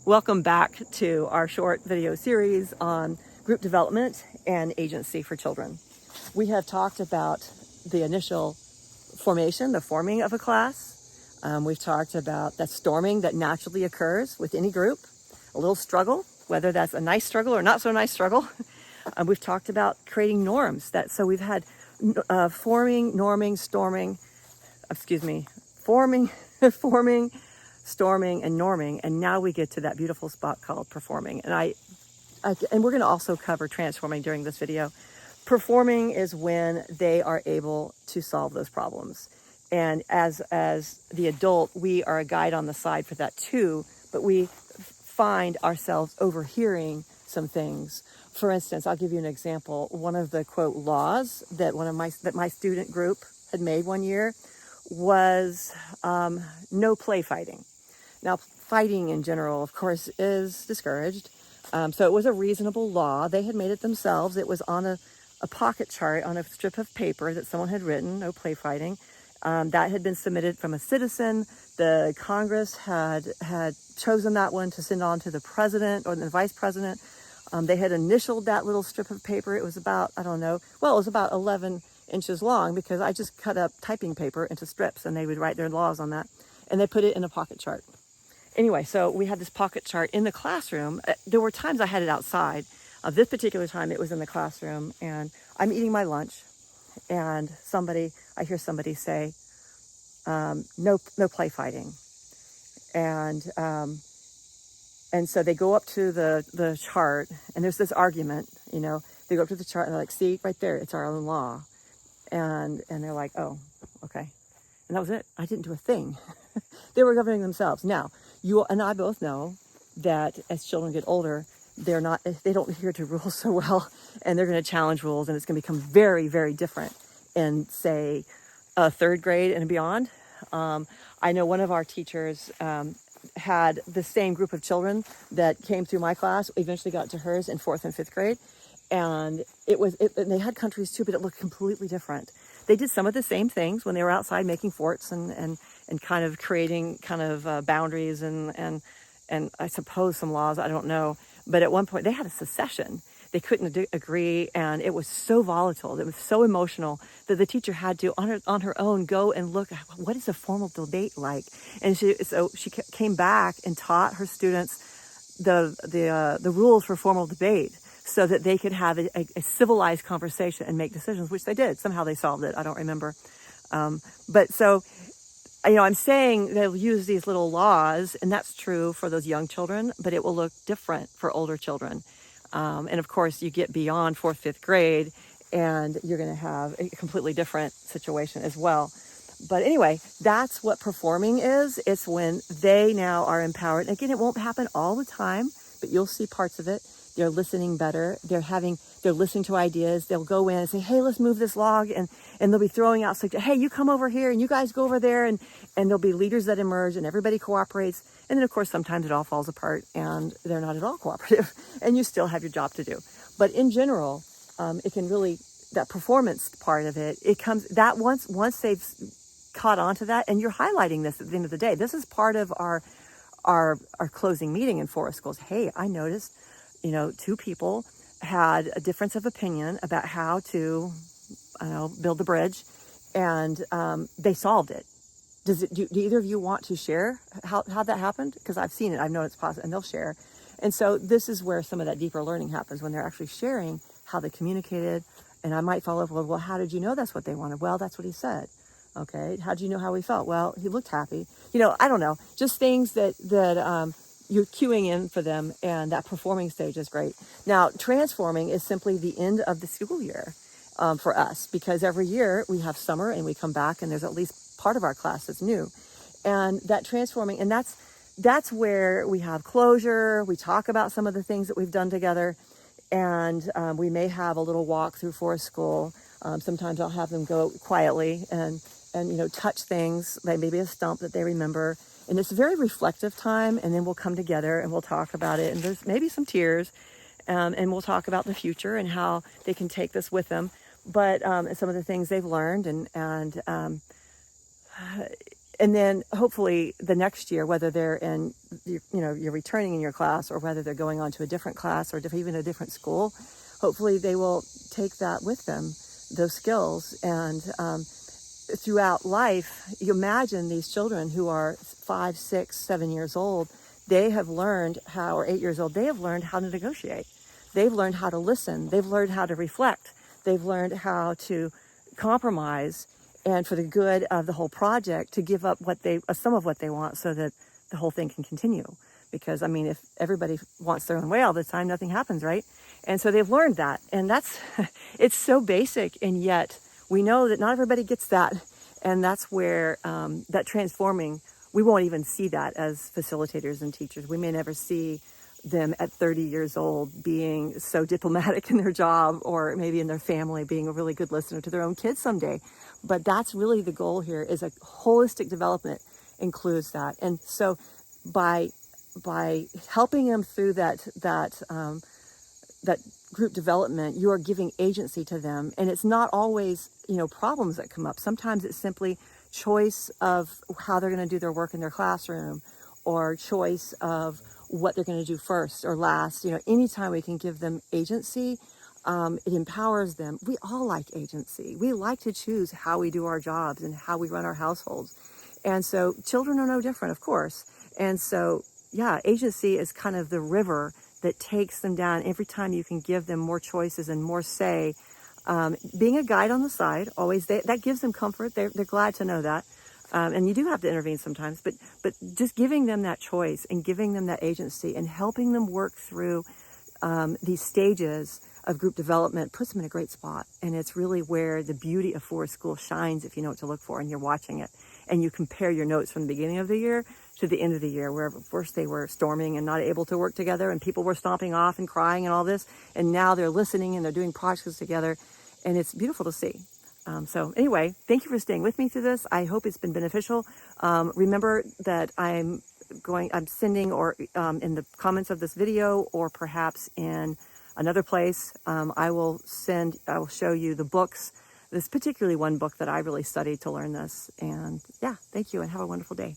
Welcome back to our short video series on group development and agency for children. We have talked about the initial formation, the forming of a class. We've talked about that storming that naturally occurs with any group, a little struggle, whether that's a nice struggle or not so nice struggle. We've talked about creating norms. So we've had forming, norming, storming, forming, storming, and norming, and now we get to that beautiful spot called performing. And we're going to also cover transforming during this video. Performing is when they are able to solve those problems, and as the adult, we are a guide on the side for that too. But we find ourselves overhearing some things. For instance, I'll give you an example. One of the quote laws that my student group had made one year was no play fighting. Now, fighting in general, of course, is discouraged. So it was a reasonable law. They had made it themselves. It was on a pocket chart on a strip of paper that someone had written, no play fighting. That had been submitted from a citizen. The Congress had chosen that one to send on to the president or the vice president. They had initialed that little strip of paper. It was about, it was about 11 inches long because I just cut up typing paper into strips and they would write their laws on that. And they put it in a pocket chart. Anyway, so we had this pocket chart in the classroom. There were times I had it outside. This particular time it was in the classroom, and I'm eating my lunch, and I hear somebody say, no play fighting. And so they go up to the chart, and there's this argument, they go up to the chart and they're like, see, right there, it's our own law. And they're like, oh, okay. And that was it. I didn't do a thing. They were governing themselves. Now, you and I both know that as children get older, they don't adhere to rules so well, and they're going to challenge rules, and it's going to become very, very different in, say, third grade and beyond. I know one of our teachers had the same group of children that came through my class, eventually got to hers in fourth and fifth grade, and and they had countries too, but it looked completely different. They did some of the same things when they were outside making forts and kind of creating kind of boundaries and I suppose some laws, I don't know. But at one point they had a secession. They couldn't agree, and it was so volatile. It was so emotional that the teacher had to, on her own, go and look at what is a formal debate like. And she came back and taught her students the rules for formal debate, so that they could have a civilized conversation and make decisions, which they did. Somehow they solved it. I don't remember. But so, I'm saying they'll use these little laws, and that's true for those young children, but it will look different for older children. And of course, you get beyond fourth, fifth grade, and you're going to have a completely different situation as well. But anyway, that's what performing is. It's when they now are empowered. Again, it won't happen all the time, but you'll see parts of it. They're listening better. They're listening to ideas. They'll go in and say, hey, let's move this log. And they'll be throwing out, hey, you come over here and you guys go over there. And there'll be leaders that emerge and everybody cooperates. And then, of course, sometimes it all falls apart and they're not at all cooperative and you still have your job to do. But in general, it can really, that performance part of it comes, that once they've caught on to that, and you're highlighting this at the end of the day. This is part of our closing meeting in Forest Schools. Hey, I noticed, two people had a difference of opinion about how to, build the bridge, and they solved it. Do either of you want to share how that happened? Because I've seen it, I've known it's possible, and they'll share. And so this is where some of that deeper learning happens, when they're actually sharing how they communicated. And I might follow up with, well, how did you know that's what they wanted? Well, that's what he said. Okay, how did you know how he felt? Well, he looked happy. I don't know, just things that you're cueing in for them, and that performing stage is great. Now, transforming is simply the end of the school year for us, because every year we have summer and we come back and there's at least part of our class that's new. And that transforming, and that's where we have closure. We talk about some of the things that we've done together, and we may have a little walk through Forest School. Sometimes I'll have them go quietly and touch things, like maybe a stump that they remember. And it's a very reflective time, and then we'll come together and we'll talk about it. And there's maybe some tears, and we'll talk about the future and how they can take this with them. But some of the things they've learned, and And then hopefully the next year, whether they're in, you're returning in your class, or whether they're going on to a different class or even a different school, hopefully they will take that with them, those skills. And throughout life, you imagine these children who are 5, 6, 7 years old, they have learned how, or 8 years old, they have learned how to negotiate. They've learned how to listen. They've learned how to reflect. They've learned how to compromise, and for the good of the whole project, to give up some of what they want so that the whole thing can continue. Because, I mean, if everybody wants their own way all the time, nothing happens, right? And so they've learned that. And that's, it's so basic, and yet we know that not everybody gets that. And that's where that transforming, we won't even see that as facilitators and teachers. We may never see them at 30 years old being so diplomatic in their job, or maybe in their family being a really good listener to their own kids someday. But that's really the goal here, is a holistic development includes that. And so by helping them through that group development, you are giving agency to them. And it's not always, problems that come up. Sometimes it's simply choice of how they're going to do their work in their classroom, or choice of what they're going to do first or last. Anytime we can give them agency, it empowers them. We all like agency. We like to choose how we do our jobs and how we run our households. And so children are no different, of course. And so, yeah, agency is kind of the river that takes them down. Every time you can give them more choices and more say, being a guide on the side, always, that gives them comfort. They're glad to know that. And you do have to intervene sometimes, but just giving them that choice and giving them that agency and helping them work through these stages of group development puts them in a great spot. And it's really where the beauty of Forest School shines, if you know what to look for and you're watching it. And you compare your notes from the beginning of the year to the end of the year, where first they were storming and not able to work together, and people were stomping off and crying and all this. And now they're listening and they're doing projects together. And it's beautiful to see. So anyway, thank you for staying with me through this. I hope it's been beneficial. Remember that I'm sending, or in the comments of this video, or perhaps in another place, I will show you the books. This particularly one book that I really studied to learn this. And yeah, thank you, and have a wonderful day.